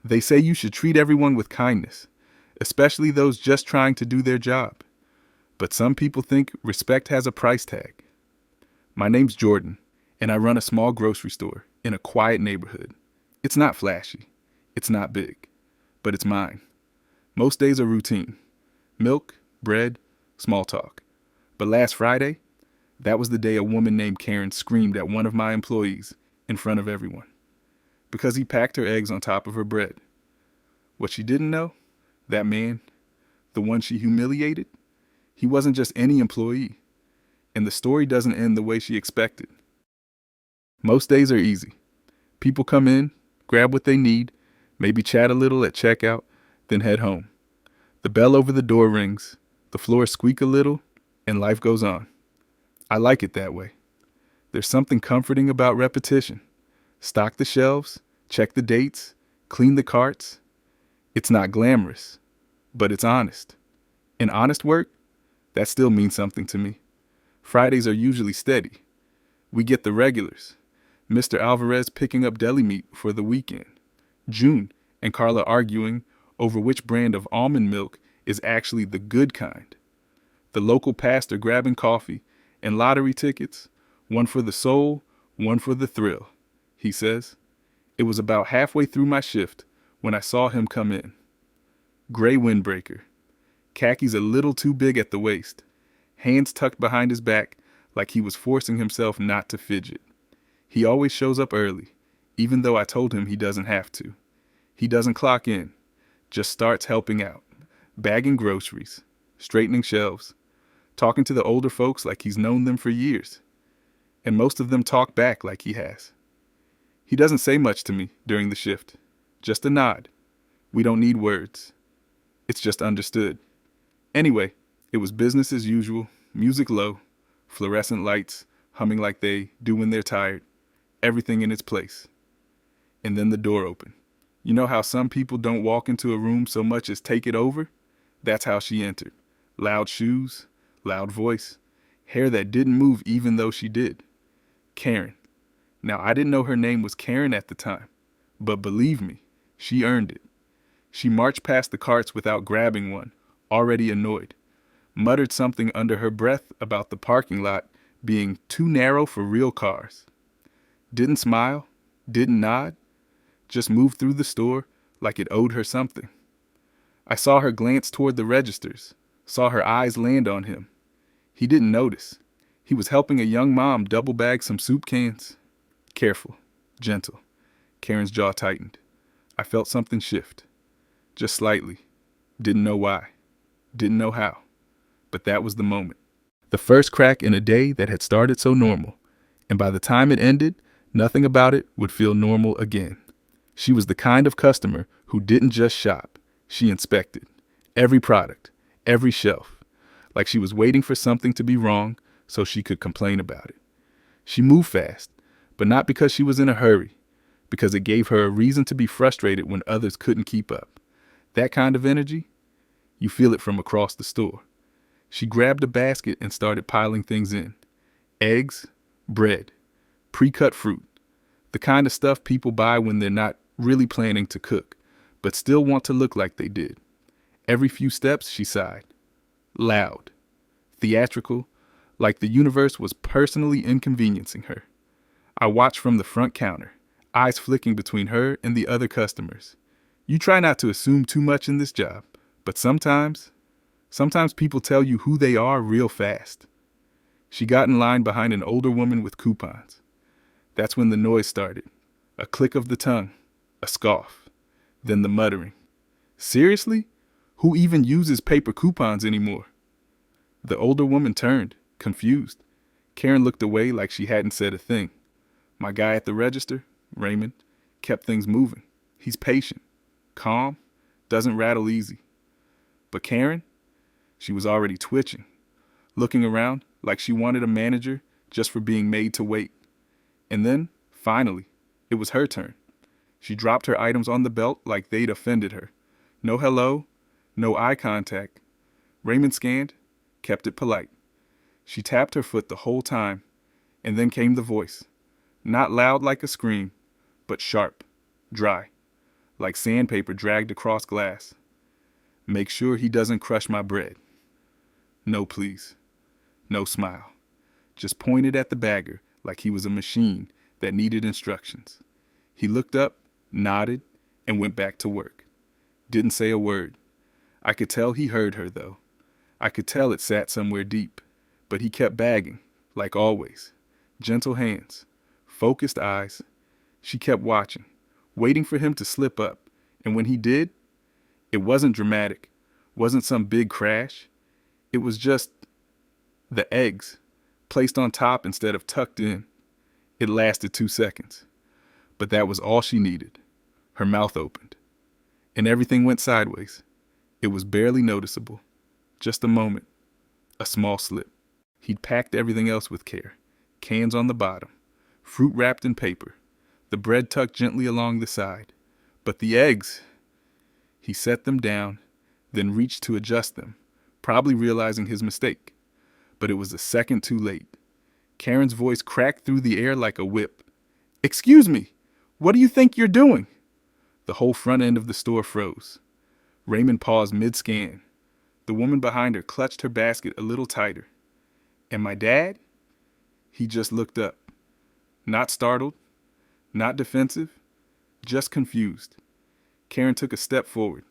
They say you should treat everyone with kindness, especially those just trying to do their job. But some people think respect has a price tag. My name's Jordan, and I run a small grocery store in a quiet neighborhood. It's not flashy, it's not big, but it's mine. Most days are routine: milk, bread, small talk. But last Friday, that was the day a woman named Karen screamed at one of my employees in front of everyone because he packed her eggs on top of her bread. What she didn't know, that man, the one she humiliated, he wasn't just any employee. And the story doesn't end the way she expected. Most days are easy. People come in, grab what they need, maybe chat a little at checkout, then head home. The bell over the door rings, the floors squeak a little, and life goes on. I like it that way. There's something comforting about repetition. Stock the shelves, check the dates, clean the carts. It's not glamorous, but it's honest. And honest work, that still means something to me. Fridays are usually steady. We get the regulars. Mr. Alvarez picking up deli meat for the weekend. June and Carla arguing over which brand of almond milk is actually the good kind. The local pastor grabbing coffee and lottery tickets, one for the soul, one for the thrill, he says. It was about halfway through my shift when I saw him come in. Gray windbreaker, khakis a little too big at the waist, hands tucked behind his back like he was forcing himself not to fidget. He always shows up early, even though I told him he doesn't have to. He doesn't clock in, just starts helping out, bagging groceries, straightening shelves, talking to the older folks like he's known them for years. And most of them talk back like he has. He doesn't say much to me during the shift, just a nod. We don't need words. It's just understood. Anyway, it was business as usual, music low, fluorescent lights humming like they do when they're tired, everything in its place. And then the door opened. You know how some people don't walk into a room so much as take it over? That's how she entered. Loud shoes, loud voice, hair that didn't move even though she did. Karen. Now, I didn't know her name was Karen at the time, but believe me, she earned it. She marched past the carts without grabbing one, already annoyed, muttered something under her breath about the parking lot being too narrow for real cars. Didn't smile, didn't nod, just moved through the store like it owed her something. I saw her glance toward the registers, saw her eyes land on him. He didn't notice. He was helping a young mom double bag some soup cans. Careful, gentle. Karen's jaw tightened. I felt something shift. Just slightly. Didn't know why. Didn't know how. But that was the moment. The first crack in a day that had started so normal. And by the time it ended, nothing about it would feel normal again. She was the kind of customer who didn't just shop. She inspected. Every product. Every shelf. Like she was waiting for something to be wrong so she could complain about it. She moved fast, but not because she was in a hurry. Because it gave her a reason to be frustrated when others couldn't keep up. That kind of energy, you feel it from across the store. She grabbed a basket and started piling things in. Eggs, bread, pre-cut fruit. The kind of stuff people buy when they're not really planning to cook, but still want to look like they did. Every few steps, she sighed. Loud. Theatrical, like the universe was personally inconveniencing her. I watched from the front counter, eyes flicking between her and the other customers. You try not to assume too much in this job, but sometimes people tell you who they are real fast. She got in line behind an older woman with coupons. That's when the noise started. A click of the tongue, a scoff, then the muttering. Seriously? Who even uses paper coupons anymore? The older woman turned, confused. Karen looked away like she hadn't said a thing. My guy at the register, Raymond, kept things moving. He's patient, calm, doesn't rattle easy. But Karen, she was already twitching, looking around like she wanted a manager just for being made to wait. And then, finally, it was her turn. She dropped her items on the belt like they'd offended her. No hello, no eye contact. Raymond scanned, kept it polite. She tapped her foot the whole time, and then came the voice. Not loud like a scream, but sharp, dry. like sandpaper dragged across glass. Make sure he doesn't crush my bread. No, please. No smile. Just pointed at the bagger like he was a machine that needed instructions. He looked up, nodded, and went back to work. Didn't say a word. I could tell he heard her, though. I could tell it sat somewhere deep. But he kept bagging, like always. Gentle hands, focused eyes. She kept watching, waiting for him to slip up. And when he did, it wasn't dramatic, wasn't some big crash. It was just the eggs, placed on top instead of tucked in. It lasted 2 seconds. But that was all she needed. Her mouth opened. And everything went sideways. It was barely noticeable. Just a moment. A small slip. He'd packed everything else with care. Cans on the bottom. Fruit wrapped in paper. The bread tucked gently along the side. But the eggs... He set them down, then reached to adjust them, probably realizing his mistake. But it was a second too late. Karen's voice cracked through the air like a whip. "Excuse me! What do you think you're doing?" The whole front end of the store froze. Raymond paused mid-scan. The woman behind her clutched her basket a little tighter. "And my dad?" He just looked up. Not startled, not defensive, just confused. Karen took a step forward,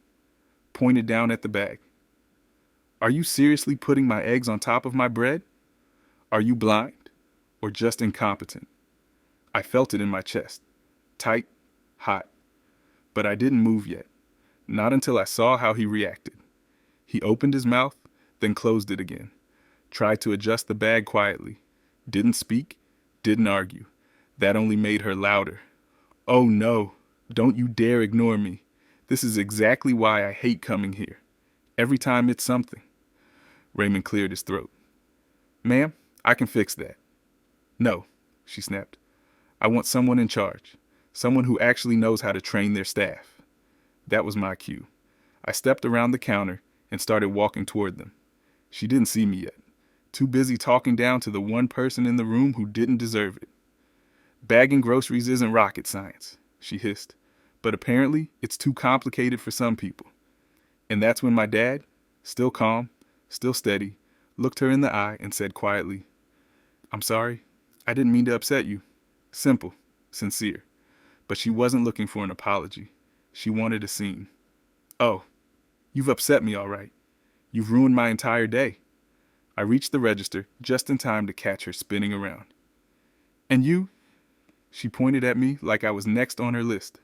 pointed down at the bag. "Are you seriously putting my eggs on top of my bread? Are you blind or just incompetent?" I felt it in my chest, tight, hot. But I didn't move yet, not until I saw how he reacted. He opened his mouth, then closed it again, tried to adjust the bag quietly, didn't speak, didn't argue. That only made her louder. "Oh no, don't you dare ignore me. This is exactly why I hate coming here. Every time it's something." Raymond cleared his throat. "Ma'am, I can fix that." "No," she snapped. "I want someone in charge. Someone who actually knows how to train their staff." That was my cue. I stepped around the counter and started walking toward them. She didn't see me yet. Too busy talking down to the one person in the room who didn't deserve it. "Bagging groceries isn't rocket science," she hissed. "But apparently it's too complicated for some people." And that's when my dad, still calm, still steady, looked her in the eye and said quietly, "I'm sorry. I didn't mean to upset you." Simple, sincere. But she wasn't looking for an apology. She wanted a scene. "Oh, you've upset me all right. You've ruined my entire day." I reached the register just in time to catch her spinning around. "And you?" She pointed at me like I was next on her list.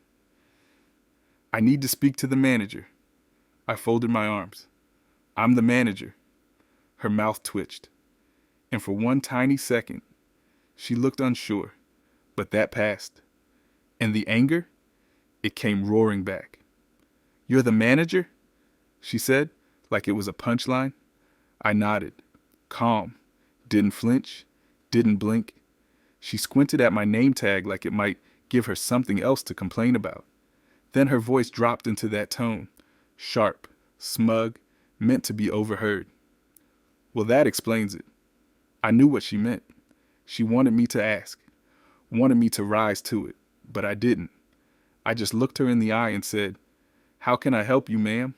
"I need to speak to the manager." I folded my arms. "I'm the manager." Her mouth twitched. And for one tiny second, she looked unsure. But that passed. And the anger? It came roaring back. "You're the manager?" she said, like it was a punchline. I nodded. Calm. Didn't flinch. Didn't blink. She squinted at my name tag like it might give her something else to complain about. Then her voice dropped into that tone. Sharp, smug, meant to be overheard. Well, that explains it. I knew what she meant. She wanted me to ask. Wanted me to rise to it. But I didn't. I just looked her in the eye and said, "How can I help you, ma'am?"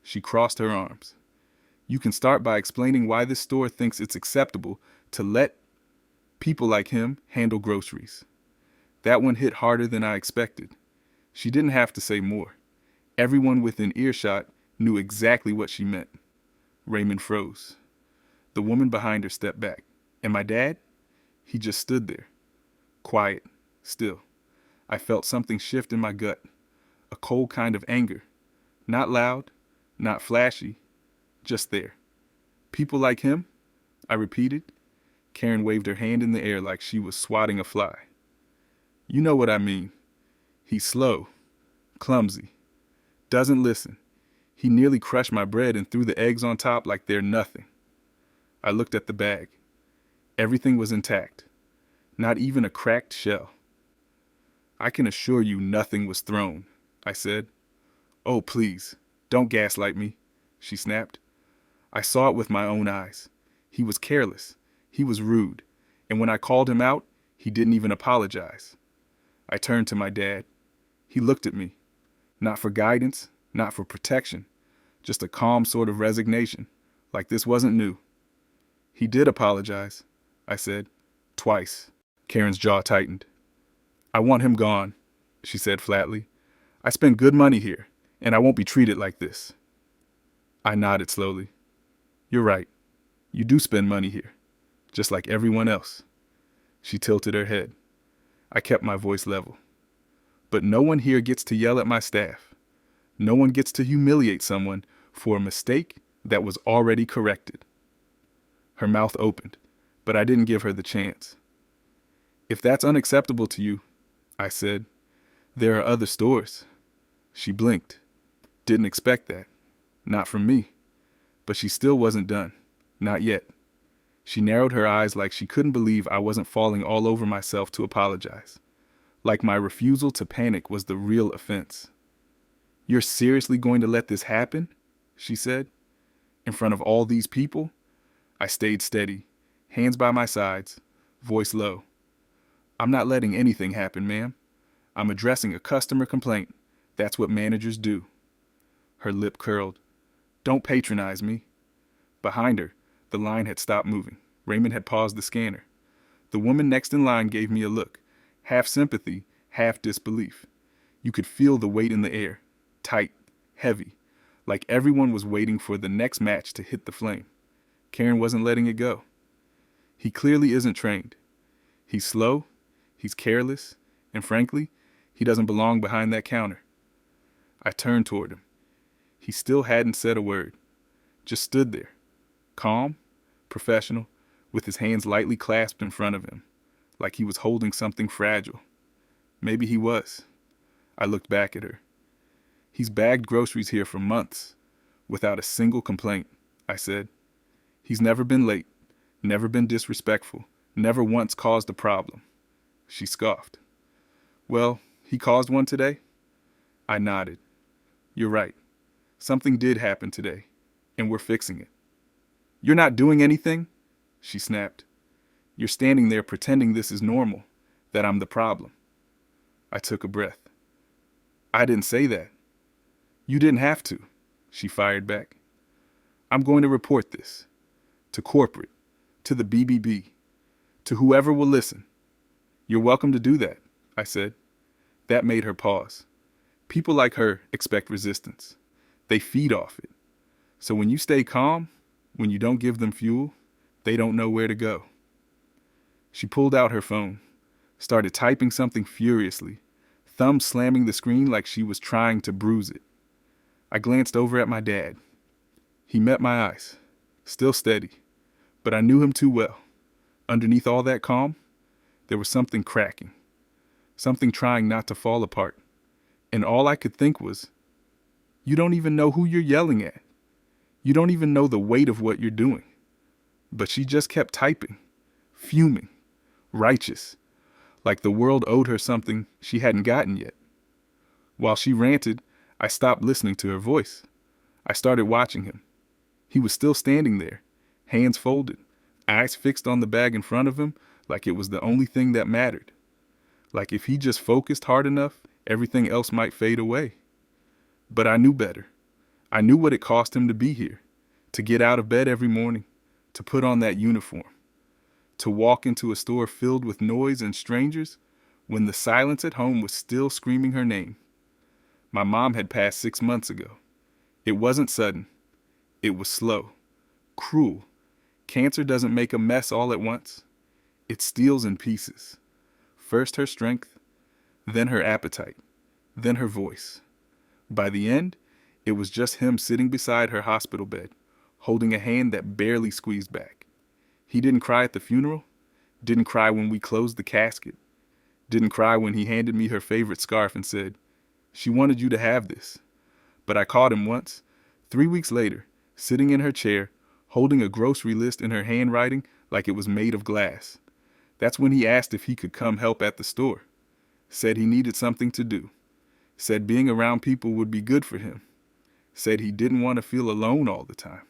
She crossed her arms. "You can start by explaining why this store thinks it's acceptable to let people like him handle groceries." That one hit harder than I expected. She didn't have to say more. Everyone within earshot knew exactly what she meant. Raymond froze. The woman behind her stepped back. And my dad? He just stood there. Quiet. Still. I felt something shift in my gut. A cold kind of anger. Not loud. Not flashy. Just there. "People like him?" I repeated. Karen waved her hand in the air like she was swatting a fly. "You know what I mean. He's slow. Clumsy. Doesn't listen. He nearly crushed my bread and threw the eggs on top like they're nothing." I looked at the bag. Everything was intact. Not even a cracked shell. "I can assure you nothing was thrown," I said. "Oh, please, don't gaslight me," she snapped. "I saw it with my own eyes. He was careless. He was rude. And when I called him out, he didn't even apologize." I turned to my dad. He looked at me. Not for guidance, not for protection, just a calm sort of resignation, like this wasn't new. He did apologize, I said. Twice. Karen's jaw tightened. I want him gone, she said flatly. I spend good money here, and I won't be treated like this. I nodded slowly. You're right. You do spend money here, just like everyone else. She tilted her head. I kept my voice level. But no one here gets to yell at my staff. No one gets to humiliate someone for a mistake that was already corrected. Her mouth opened, but I didn't give her the chance. If that's unacceptable to you, I said, there are other stores. She blinked. Didn't expect that. Not from me. But she still wasn't done. Not yet. She narrowed her eyes like she couldn't believe I wasn't falling all over myself to apologize. Like my refusal to panic was the real offense. You're seriously going to let this happen? She said. In front of all these people? I stayed steady, hands by my sides, voice low. I'm not letting anything happen, ma'am. I'm addressing a customer complaint. That's what managers do. Her lip curled. Don't patronize me. Behind her, the line had stopped moving. Raymond had paused the scanner. The woman next in line gave me a look, half sympathy, half disbelief. You could feel the weight in the air, tight, heavy, like everyone was waiting for the next match to hit the flame. Karen wasn't letting it go. He clearly isn't trained. He's slow, he's careless, and frankly, he doesn't belong behind that counter. I turned toward him. He still hadn't said a word, just stood there, calm, professional, with his hands lightly clasped in front of him, like he was holding something fragile. Maybe he was. I looked back at her. He's bagged groceries here for months, without a single complaint, I said. He's never been late, never been disrespectful, never once caused a problem. She scoffed. Well, he caused one today? I nodded. You're right. Something did happen today, and we're fixing it. You're not doing anything? She snapped. You're standing there pretending this is normal, that I'm the problem. I took a breath. I didn't say that. You didn't have to, she fired back. I'm going to report this. To corporate, to the BBB, to whoever will listen. You're welcome to do that, I said. That made her pause. People like her expect resistance. They feed off it. So when you stay calm, when you don't give them fuel, they don't know where to go. She pulled out her phone, started typing something furiously, thumb slamming the screen like she was trying to bruise it. I glanced over at my dad. He met my eyes, still steady, but I knew him too well. Underneath all that calm, there was something cracking, something trying not to fall apart. And all I could think was, you don't even know who you're yelling at. You don't even know the weight of what you're doing. But she just kept typing, fuming, righteous, like the world owed her something she hadn't gotten yet. While she ranted, I stopped listening to her voice. I started watching him. He was still standing there, hands folded, eyes fixed on the bag in front of him like it was the only thing that mattered. Like if he just focused hard enough, everything else might fade away. But I knew better. I knew what it cost him to be here, to get out of bed every morning, to put on that uniform, to walk into a store filled with noise and strangers when the silence at home was still screaming her name. My mom had passed 6 months ago. It wasn't sudden. It was slow, cruel. Cancer doesn't make a mess all at once. It steals in pieces. First her strength, then her appetite, then her voice. By the end, it was just him sitting beside her hospital bed, holding a hand that barely squeezed back. He didn't cry at the funeral, didn't cry when we closed the casket, didn't cry when he handed me her favorite scarf and said, "She wanted you to have this." But I caught him once, 3 weeks later, sitting in her chair, holding a grocery list in her handwriting like it was made of glass. That's when he asked if he could come help at the store. Said he needed something to do. Said being around people would be good for him. Said he didn't want to feel alone all the time.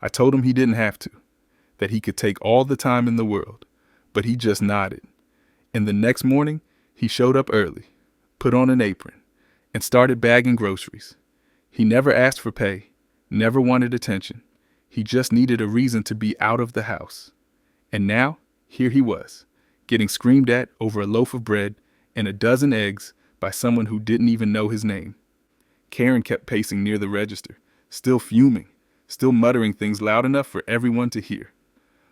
I told him he didn't have to, that he could take all the time in the world, but he just nodded. And the next morning, he showed up early, put on an apron, and started bagging groceries. He never asked for pay, never wanted attention. He just needed a reason to be out of the house. And now, here he was, getting screamed at over a loaf of bread and a dozen eggs by someone who didn't even know his name. Karen kept pacing near the register, still fuming, still muttering things loud enough for everyone to hear.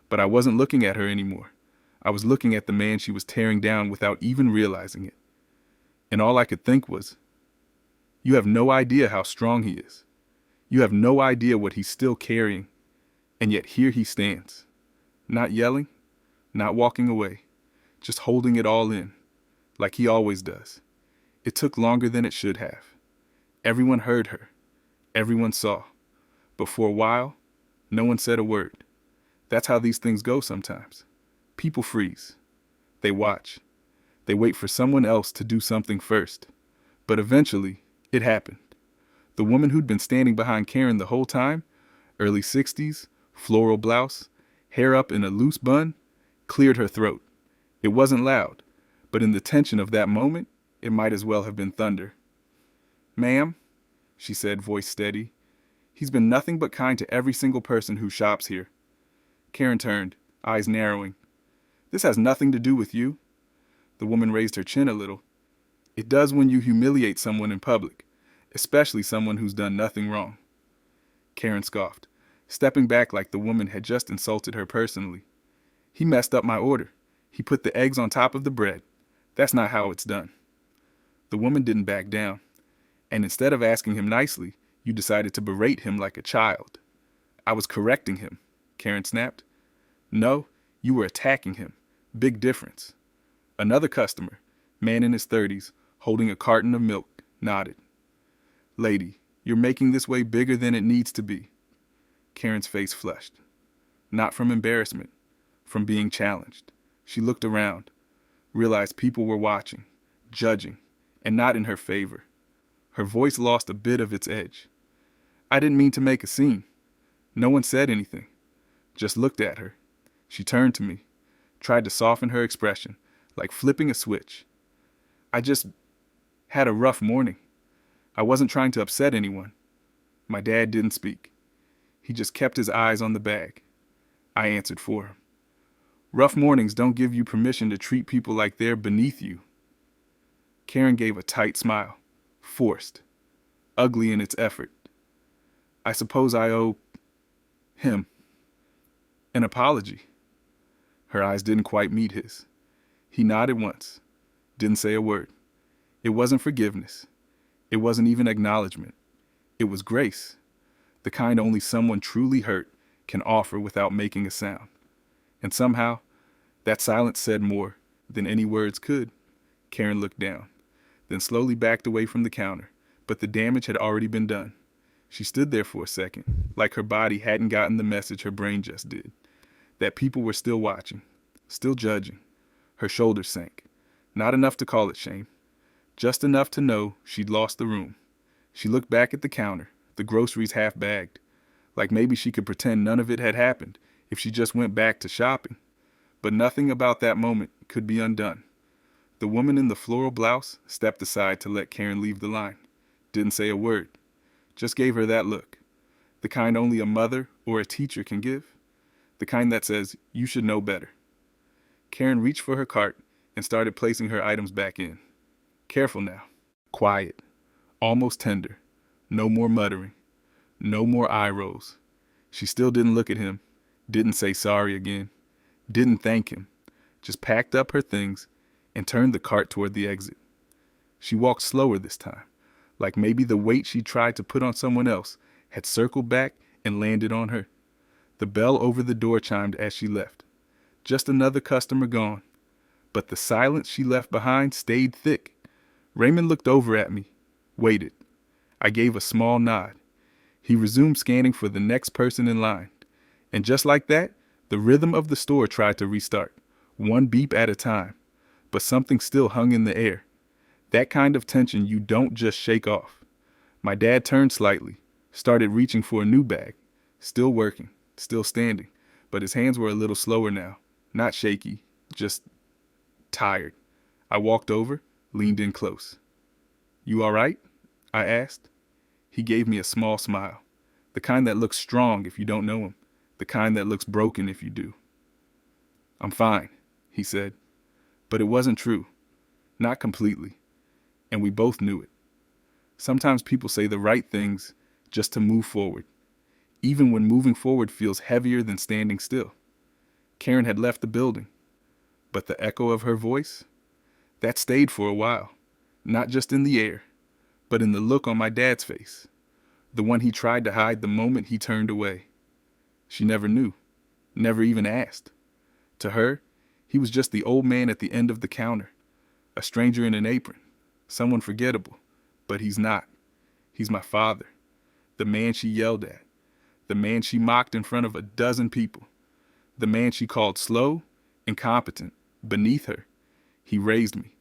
But I wasn't looking at her anymore. I was looking at the man she was tearing down without even realizing it. And all I could think was, you have no idea how strong he is. You have no idea what he's still carrying. And yet here he stands, not yelling, not walking away, just holding it all in, like he always does. It took longer than it should have. Everyone heard her. Everyone saw. But for a while, no one said a word. That's how these things go sometimes. People freeze. They watch. They wait for someone else to do something first. But eventually, it happened. The woman who'd been standing behind Karen the whole time, early 60s, floral blouse, hair up in a loose bun, cleared her throat. It wasn't loud, but in the tension of that moment, it might as well have been thunder. "Ma'am," she said, voice steady, "he's been nothing but kind to every single person who shops here." Karen turned, eyes narrowing. "This has nothing to do with you." The woman raised her chin a little. "It does when you humiliate someone in public, especially someone who's done nothing wrong." Karen scoffed, stepping back like the woman had just insulted her personally. "He messed up my order. He put the eggs on top of the bread. That's not how it's done." The woman didn't back down. And instead of asking him nicely, you decided to berate him like a child. "I was correcting him," Karen snapped. "No, you were attacking him. Big difference." Another customer, man in his 30s, holding a carton of milk, nodded. "Lady, you're making this way bigger than it needs to be." Karen's face flushed. Not from embarrassment, from being challenged. She looked around, realized people were watching, judging, and not in her favor. Her voice lost a bit of its edge. "I didn't mean to make a scene." No one said anything, just looked at her. She turned to me, tried to soften her expression, like flipping a switch. "I just had a rough morning. I wasn't trying to upset anyone." My dad didn't speak. He just kept his eyes on the bag. I answered for him. "Rough mornings don't give you permission to treat people like they're beneath you." Karen gave a tight smile, forced, ugly in its effort. "I suppose I owe him an apology." Her eyes didn't quite meet his. He nodded once, didn't say a word. It wasn't forgiveness. It wasn't even acknowledgement. It was grace, the kind only someone truly hurt can offer without making a sound. And somehow, that silence said more than any words could. Karen looked down, then slowly backed away from the counter, but the damage had already been done. She stood there for a second, like her body hadn't gotten the message her brain just did, that people were still watching, still judging. Her shoulders sank, not enough to call it shame, just enough to know she'd lost the room. She looked back at the counter, the groceries half bagged, like maybe she could pretend none of it had happened if she just went back to shopping. But nothing about that moment could be undone. The woman in the floral blouse stepped aside to let Karen leave the line. Didn't say a word. Just gave her that look. The kind only a mother or a teacher can give. The kind that says, "You should know better." Karen reached for her cart and started placing her items back in. Careful now. Quiet. Almost tender. No more muttering. No more eye rolls. She still didn't look at him. Didn't say sorry again. Didn't thank him. Just packed up her things and turned the cart toward the exit. She walked slower this time, like maybe the weight she tried to put on someone else had circled back and landed on her. The bell over the door chimed as she left. Just another customer gone. But the silence she left behind stayed thick. Raymond looked over at me, waited. I gave a small nod. He resumed scanning for the next person in line. And just like that, the rhythm of the store tried to restart, one beep at a time. But something still hung in the air. That kind of tension you don't just shake off. My dad turned slightly, started reaching for a new bag. Still working, still standing, but his hands were a little slower now. Not shaky, just tired. I walked over, leaned in close. "You all right?" I asked. He gave me a small smile, the kind that looks strong if you don't know him, the kind that looks broken if you do. I'm fine, he said. But it wasn't true. Not completely. And we both knew it. Sometimes people say the right things just to move forward, even when moving forward feels heavier than standing still. Karen had left the building, but the echo of her voice, that stayed for a while, not just in the air, but in the look on my dad's face, the one he tried to hide the moment he turned away. She never knew, never even asked. To her, he was just the old man at the end of the counter, a stranger in an apron, someone forgettable, but he's not. He's my father, the man she yelled at, the man she mocked in front of a dozen people, the man she called slow, incompetent, beneath her. He raised me,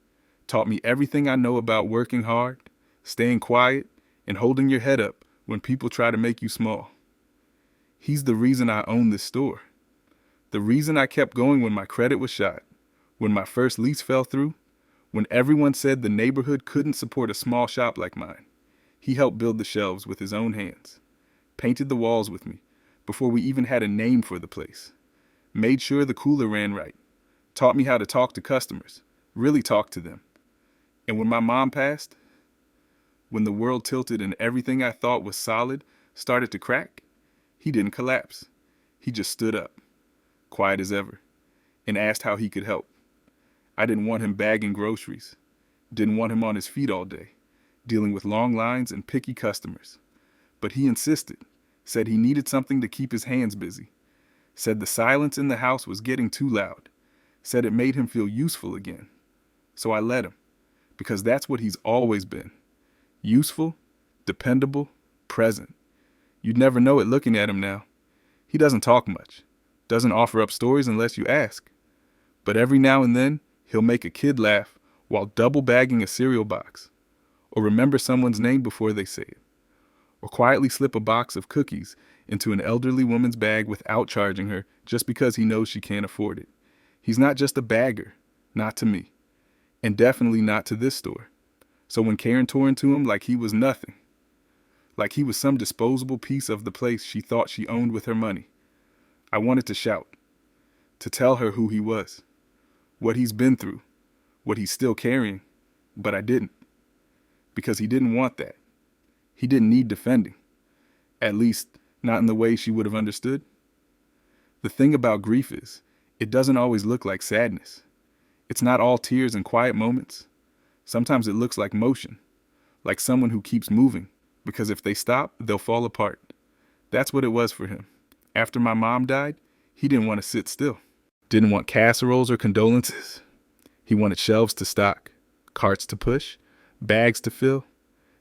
taught me everything I know about working hard, staying quiet, and holding your head up when people try to make you small. He's the reason I own this store. The reason I kept going when my credit was shot, when my first lease fell through, when everyone said the neighborhood couldn't support a small shop like mine. He helped build the shelves with his own hands, painted the walls with me before we even had a name for the place, made sure the cooler ran right, taught me how to talk to customers, really talk to them. And when my mom passed, when the world tilted and everything I thought was solid started to crack, he didn't collapse. He just stood up, quiet as ever, and asked how he could help. I didn't want him bagging groceries, didn't want him on his feet all day, dealing with long lines and picky customers. But he insisted, said he needed something to keep his hands busy, said the silence in the house was getting too loud, said it made him feel useful again. So I let him, because that's what he's always been. Useful, dependable, present. You'd never know it looking at him now. He doesn't talk much, doesn't offer up stories unless you ask. But every now and then, he'll make a kid laugh while double bagging a cereal box, or remember someone's name before they say it, or quietly slip a box of cookies into an elderly woman's bag without charging her just because he knows she can't afford it. He's not just a bagger, not to me, and definitely not to this store. So when Karen tore into him like he was nothing, like he was some disposable piece of the place she thought she owned with her money, I wanted to shout, to tell her who he was, what he's been through, what he's still carrying, but I didn't. Because he didn't want that. He didn't need defending. At least, not in the way she would have understood. The thing about grief is, it doesn't always look like sadness. It's not all tears and quiet moments. Sometimes it looks like motion, like someone who keeps moving, because if they stop, they'll fall apart. That's what it was for him. After my mom died, he didn't want to sit still. Didn't want casseroles or condolences. He wanted shelves to stock, carts to push, bags to fill.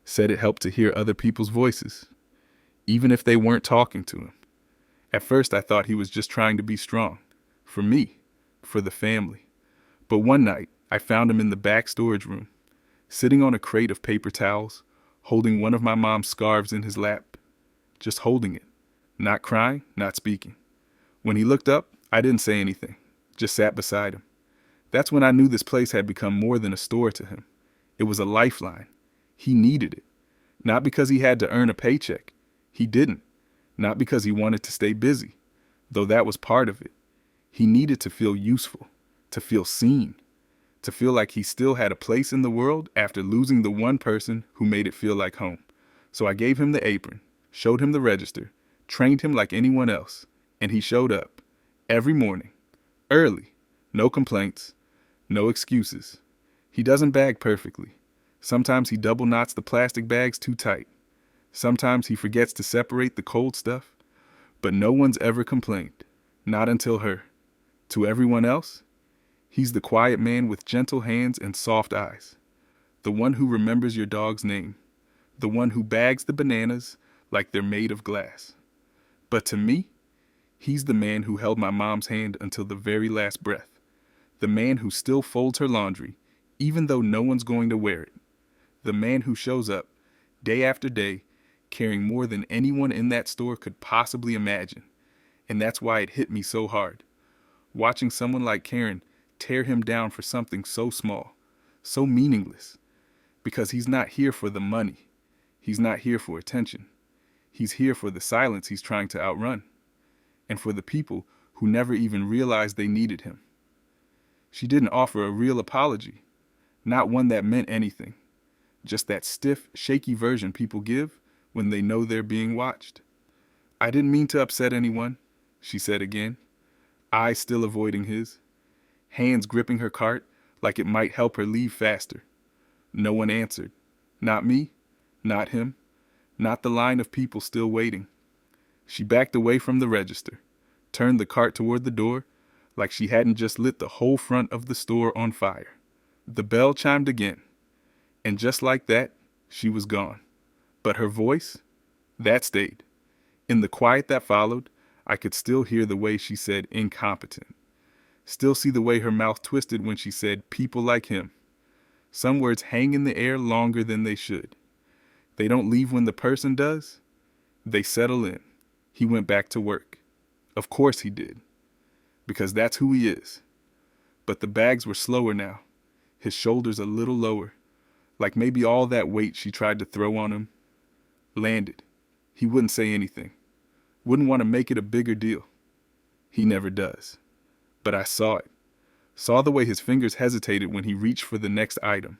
Said it helped to hear other people's voices, even if they weren't talking to him. At first I thought he was just trying to be strong. For me, for the family. But one night, I found him in the back storage room, sitting on a crate of paper towels, holding one of my mom's scarves in his lap. Just holding it. Not crying, not speaking. When he looked up, I didn't say anything, just sat beside him. That's when I knew this place had become more than a store to him. It was a lifeline. He needed it. Not because he had to earn a paycheck. He didn't. Not because he wanted to stay busy, though that was part of it. He needed to feel useful, to feel seen, to feel like he still had a place in the world after losing the one person who made it feel like home. So I gave him the apron, showed him the register, trained him like anyone else, and he showed up. Every morning. Early. No complaints. No excuses. He doesn't bag perfectly. Sometimes he double knots the plastic bags too tight. Sometimes he forgets to separate the cold stuff. But no one's ever complained. Not until her. To everyone else, he's the quiet man with gentle hands and soft eyes. The one who remembers your dog's name. The one who bags the bananas like they're made of glass. But to me, he's the man who held my mom's hand until the very last breath. The man who still folds her laundry, even though no one's going to wear it. The man who shows up, day after day, carrying more than anyone in that store could possibly imagine. And that's why it hit me so hard. Watching someone like Karen tear him down for something so small, so meaningless. Because he's not here for the money. He's not here for attention. He's here for the silence he's trying to outrun, and for the people who never even realized they needed him. She didn't offer a real apology, not one that meant anything, just that stiff, shaky version people give when they know they're being watched. "I didn't mean to upset anyone," she said again, eyes still avoiding his, hands gripping her cart like it might help her leave faster. No one answered. Not me, not him, not the line of people still waiting. She backed away from the register, turned the cart toward the door, like she hadn't just lit the whole front of the store on fire. The bell chimed again, and just like that, she was gone. But her voice, that stayed. In the quiet that followed, I could still hear the way she said incompetent. Still see the way her mouth twisted when she said people like him. Some words hang in the air longer than they should. They don't leave when the person does. They settle in. He went back to work. Of course he did. Because that's who he is. But the bags were slower now, his shoulders a little lower, like maybe all that weight she tried to throw on him landed. He wouldn't say anything. Wouldn't want to make it a bigger deal. He never does. But I saw it. Saw the way his fingers hesitated when he reached for the next item.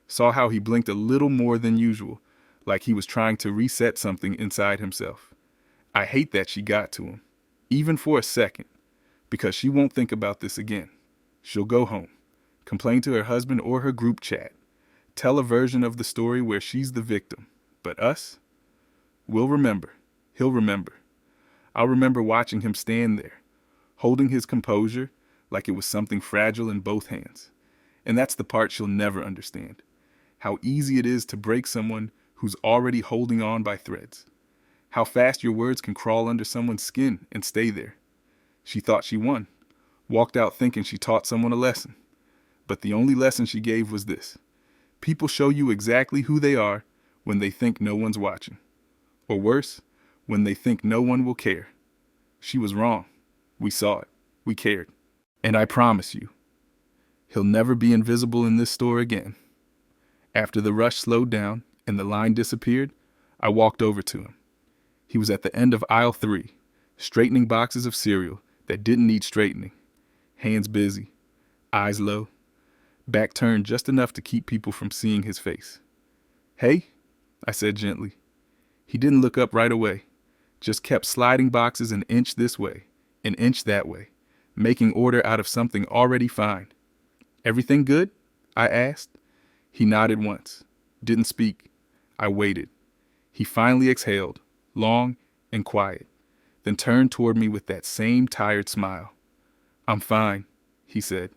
Saw how he blinked a little more than usual, like he was trying to reset something inside himself. I hate that she got to him, even for a second, because she won't think about this again. She'll go home, complain to her husband or her group chat, tell a version of the story where she's the victim. But us? We'll remember. He'll remember. I'll remember watching him stand there, holding his composure like it was something fragile in both hands. And that's the part she'll never understand. How easy it is to break someone who's already holding on by threads. How fast your words can crawl under someone's skin and stay there. She thought she won. Walked out thinking she taught someone a lesson. But the only lesson she gave was this. People show you exactly who they are when they think no one's watching. Or worse, when they think no one will care. She was wrong. We saw it. We cared. And I promise you, he'll never be invisible in this store again. After the rush slowed down and the line disappeared, I walked over to him. He was at the end of aisle 3, straightening boxes of cereal that didn't need straightening. Hands busy, eyes low, back turned just enough to keep people from seeing his face. "Hey," I said gently. He didn't look up right away, just kept sliding boxes an inch this way, an inch that way, making order out of something already fine. "Everything good?" I asked. He nodded once, didn't speak. I waited. He finally exhaled, long and quiet, then turned toward me with that same tired smile. "I'm fine," he said.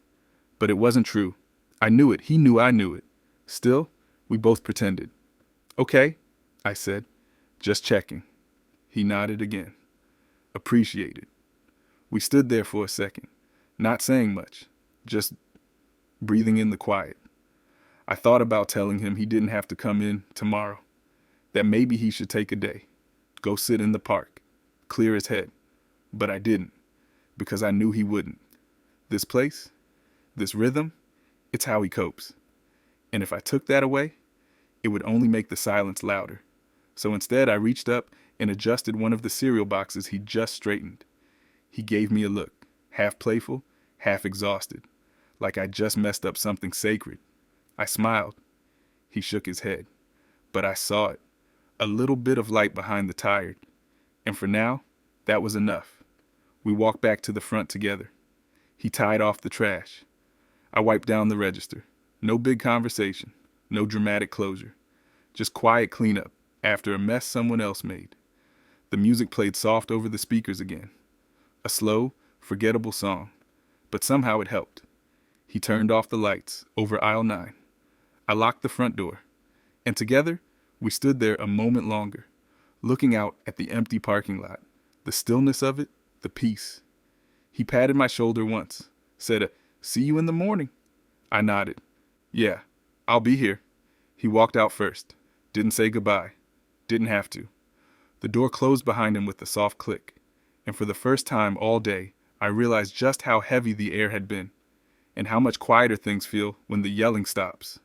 But it wasn't true. I knew it. He knew I knew it. Still, we both pretended. "Okay," I said, "just checking." He nodded again. Appreciated. We stood there for a second, not saying much, just breathing in the quiet. I thought about telling him he didn't have to come in tomorrow, that maybe he should take a day, go sit in the park, clear his head. But I didn't, because I knew he wouldn't. This place, this rhythm, it's how he copes. And if I took that away, it would only make the silence louder. So instead I reached up and adjusted one of the cereal boxes he'd just straightened. He gave me a look, half playful, half exhausted, like I'd just messed up something sacred. I smiled. He shook his head. But I saw it, a little bit of light behind the tired. And for now, that was enough. We walked back to the front together. He tied off the trash. I wiped down the register. No big conversation, no dramatic closure. Just quiet cleanup after a mess someone else made. The music played soft over the speakers again. A slow, forgettable song. But somehow it helped. He turned off the lights over aisle 9. I locked the front door. And together, we stood there a moment longer, looking out at the empty parking lot. The stillness of it, the peace. He patted my shoulder once, said, "See you in the morning." I nodded. "Yeah, I'll be here." He walked out first. Didn't say goodbye. Didn't have to. The door closed behind him with a soft click. And for the first time all day, I realized just how heavy the air had been, and how much quieter things feel when the yelling stops.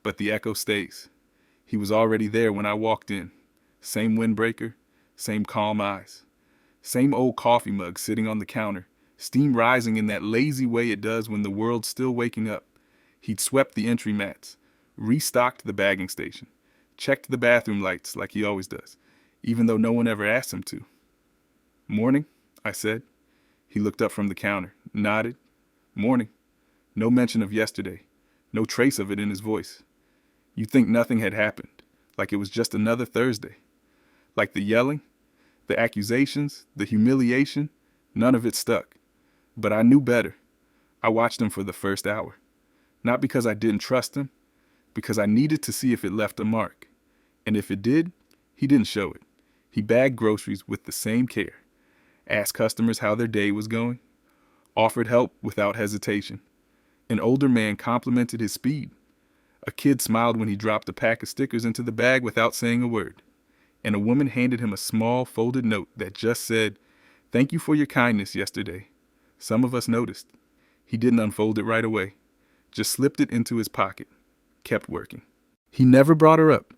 But the echo stays. He was already there when I walked in. Same windbreaker, same calm eyes. Same old coffee mug sitting on the counter, steam rising in that lazy way it does when the world's still waking up. He'd swept the entry mats, restocked the bagging station, checked the bathroom lights like he always does, even though no one ever asked him to. "Morning," I said. He looked up from the counter, nodded. "Morning." No mention of yesterday, no trace of it in his voice. You'd think nothing had happened, like it was just another Thursday. Like the yelling, the accusations, the humiliation, none of it stuck. But I knew better. I watched him for the first hour. Not because I didn't trust him, because I needed to see if it left a mark. And if it did, he didn't show it. He bagged groceries with the same care, asked customers how their day was going, offered help without hesitation. An older man complimented his speed. A kid smiled when he dropped a pack of stickers into the bag without saying a word. And a woman handed him a small folded note that just said, "Thank you for your kindness yesterday." Some of us noticed. He didn't unfold it right away, just slipped it into his pocket, kept working. He never brought her up,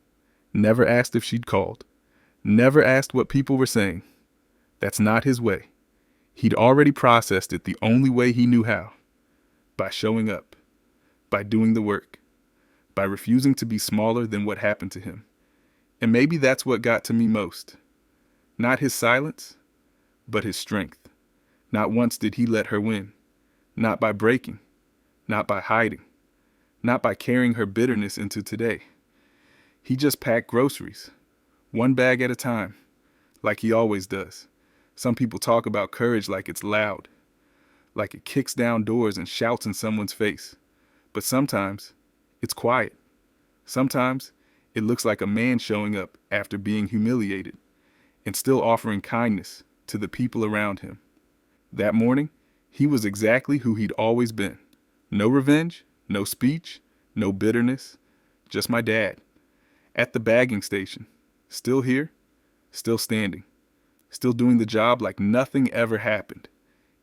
never asked if she'd called, never asked what people were saying. That's not his way. He'd already processed it the only way he knew how. By showing up, by doing the work, by refusing to be smaller than what happened to him. And maybe that's what got to me most. Not his silence, but his strength. Not once did he let her win. Not by breaking, not by hiding, not by carrying her bitterness into today. He just packed groceries, one bag at a time, like he always does. Some people talk about courage like it's loud, like it kicks down doors and shouts in someone's face. But sometimes it's quiet. Sometimes it looks like a man showing up after being humiliated and still offering kindness to the people around him. That morning, he was exactly who he'd always been. No revenge, no speech, no bitterness, just my dad. At the bagging station, still here, still standing, still doing the job like nothing ever happened,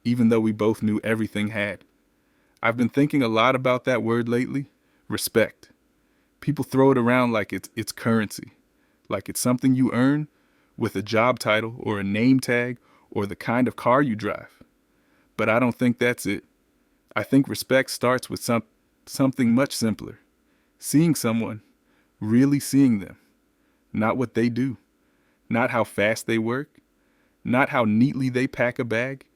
even though we both knew everything had. I've been thinking a lot about that word lately, respect. People throw it around like it's currency, like it's something you earn with a job title or a name tag or the kind of car you drive. But I don't think that's it. I think respect starts with something much simpler. Seeing someone, really seeing them. Not what they do, not how fast they work, not how neatly they pack a bag,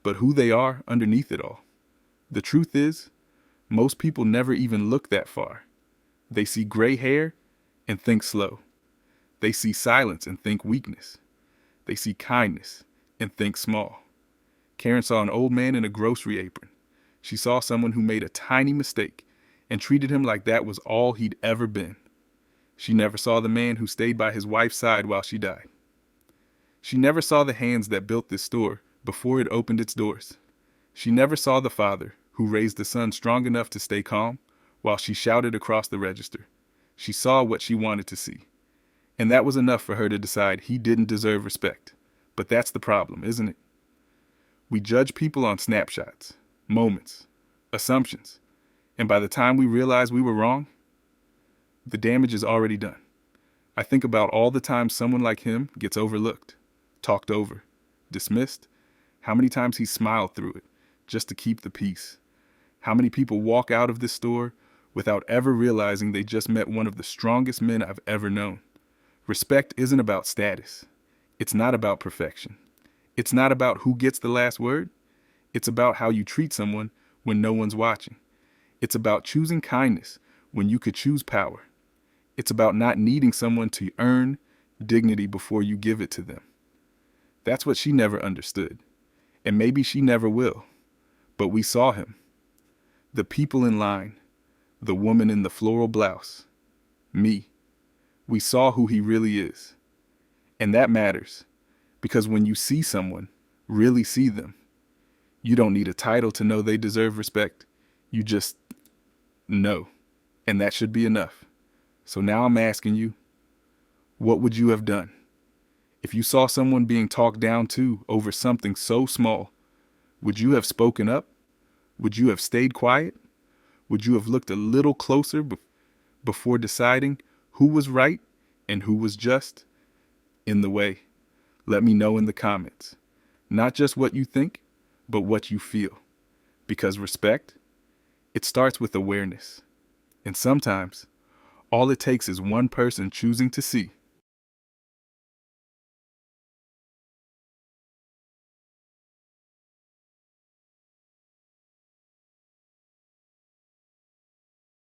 but who they are underneath it all. The truth is, most people never even look that far. They see gray hair and think slow. They see silence and think weakness. They see kindness and think small. Karen saw an old man in a grocery apron. She saw someone who made a tiny mistake and treated him like that was all he'd ever been. She never saw the man who stayed by his wife's side while she died. She never saw the hands that built this store before it opened its doors. She never saw the father who raised the son strong enough to stay calm while she shouted across the register. She saw what she wanted to see. And that was enough for her to decide he didn't deserve respect. But that's the problem, isn't it? We judge people on snapshots, moments, assumptions. And by the time we realize we were wrong, the damage is already done. I think about all the times someone like him gets overlooked, talked over, dismissed. How many times he smiled through it just to keep the peace. How many people walk out of this store without ever realizing they just met one of the strongest men I've ever known. Respect isn't about status. It's not about perfection. It's not about who gets the last word. It's about how you treat someone when no one's watching. It's about choosing kindness when you could choose power. It's about not needing someone to earn dignity before you give it to them. That's what she never understood. And maybe she never will. But we saw him. The people in line. The woman in the floral blouse. Me. We saw who he really is. And that matters. Because when you see someone, really see them, you don't need a title to know they deserve respect. You just know. And that should be enough. So now I'm asking you, what would you have done? If you saw someone being talked down to over something so small, would you have spoken up? Would you have stayed quiet? Would you have looked a little closer before deciding Who was right and who was just in the way? Let me know in the comments. Not just what you think, but what you feel. Because respect, it starts with awareness. And sometimes, all it takes is one person choosing to see